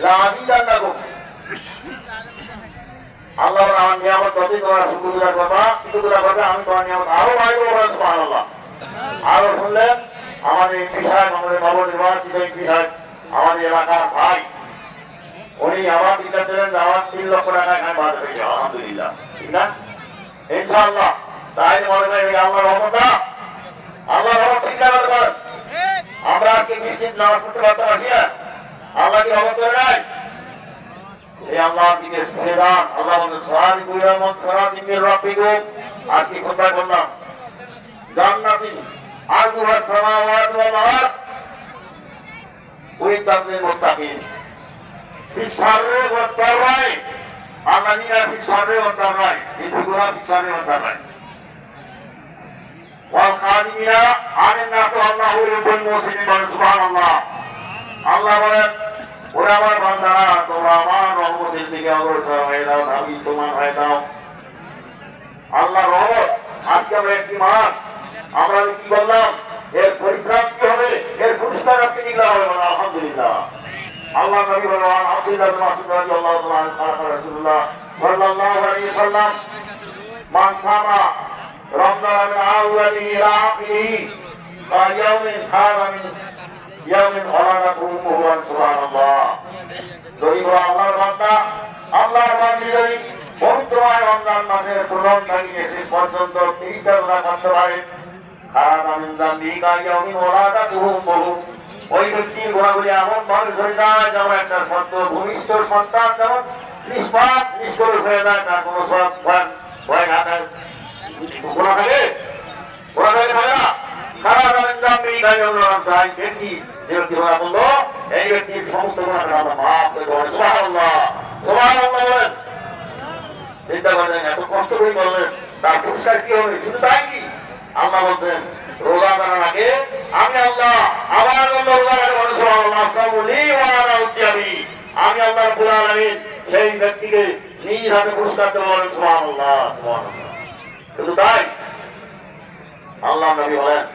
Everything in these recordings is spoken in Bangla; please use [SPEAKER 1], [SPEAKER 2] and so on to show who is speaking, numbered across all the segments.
[SPEAKER 1] লাযিদান লাকুম। আল্লাহ আমার নিয়ামত যতই তোমার শুকরিয়া করবা, আমি তোমার নিয়ামত আরো বাড়িয়ে দেবো। সুবহানাল্লাহ। আরো শুনলেন আমাদের এমপি সাহেব, আমাদের নবনির্বাচিত এমপি সাহেব, আমাদের এলাকার ভাই, উনি আমার বিচার দিলেন যে আমার 3 লক্ষ টাকা এখানে বাদ হয়েছে। আলহামদুলিল্লাহ, ঠিক না? ইনশাআল্লাহ। তাই মনে করি আল্লাহর রহমতটা, আল্লাহর রহমত চিন্তা করতে পারেন। আমরা আজকে মিষ্টির নামাজ পড়তে পারতে পারছি না, আল্লাহ কি রহমত করে নাই? এই আল্লাহর দিকে ফিরে যান। আল্লাহ বলেন সারিকুল রহমত ফরাতিন মির রাব্বিকুম। আজকে খুতবা করলাম জান্নাতিন আরদুহাস সামাওয়াতু ওয়াল আরদ উইদ্দাত লিল মুত্তাকিন ফিস শাররি ওয়াদ দাররাই আল্লাযীনা ফিস শাররি ওয়াদ দাররাই ইউহিব্বুনা ফিস শাররি ওয়াদ দাররাই ওয়াল কাযিমিনা আনিন নাস আল্লাহু ইউহিব্বুল মুহসিনিন। সুবহানাল্লাহ। আল্লাহ বলেন ওরা আমার বান্দারা, তোমরা আমার রহমতের দিকে অগ্রসর হয়ে দাও, দাবি তোমার হয়ে দাও। আল্লাহ রহমত। আজকে আমরা একটি মাস আমরা কি বললাম, এর পরিশ্রম কি হবে, এর পুরস্কার আজকে নিতে হবে। আলহামদুলিল্লাহ। আল্লাহ নবী বলেন আব্দুল্লাহ ইবনে মাসউদ রাদিয়াল্লাহু তাআলা আনহু রাসূলুল্লাহ সাল্লাল্লাহু আলাইহি ওয়াসাল্লাম মান সামা রমজান মিন আউয়ালি ইলা আখিরিহি ফায়াউমিন খায়রুম মিন ইয়াউমিন ওয়ালাদাতুহু মুহরান। সুবহানাল্লাহ। যদি আল্লাহর বান্দা, আল্লাহর বান্দী যদি পবিত্রময় রমজান মাসের প্রথম থেকে শেষ পর্যন্ত 30টা রোজা করতে পারে, ওই ব্যক্তির গুণাগুলি এমন ভাবে ধরে যায় যেমন একটা সত্য ভূমিষ্ঠ সন্তান যেমন নিষ্পাপ নিষ্কল হয়ে যায়, তার কোনো ভয় না থাকে। গুণা থাকে, গুণা থাকে থাকে না। ব্যক্তি যে ব্যক্তি গুণা করলো, এই ব্যক্তির সমস্ত গুণা মাফ করে দেওয়া। সুবহানাল্লাহ। সুবহানাল্লাহ বলেন। চিন্তা করেন এত কষ্ট করে বললেন, তার পুরস্কার কি হবে? শুধু তাই কি, আল্লাহ বলছেন রোজা করার আগে আমি আল্লাহ আমার জন্য রোজা আমি আল্লাহ রাব্বুল আলামিন সেই ব্যক্তিকে নিজ হাতে পুরস্কার দেব। সুবহানাল্লাহ। সুবহানাল্লাহ। শুধু তাই, আল্লাহ নবী বলেন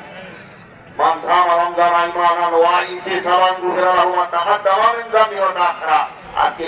[SPEAKER 1] মান সামা রমজান ঈমানান ওয়া ইহতিসাবান গুফিরা লাহু মা তাকাদ্দামা মিন যামবিহি ওয়া তাআখারা। আজকে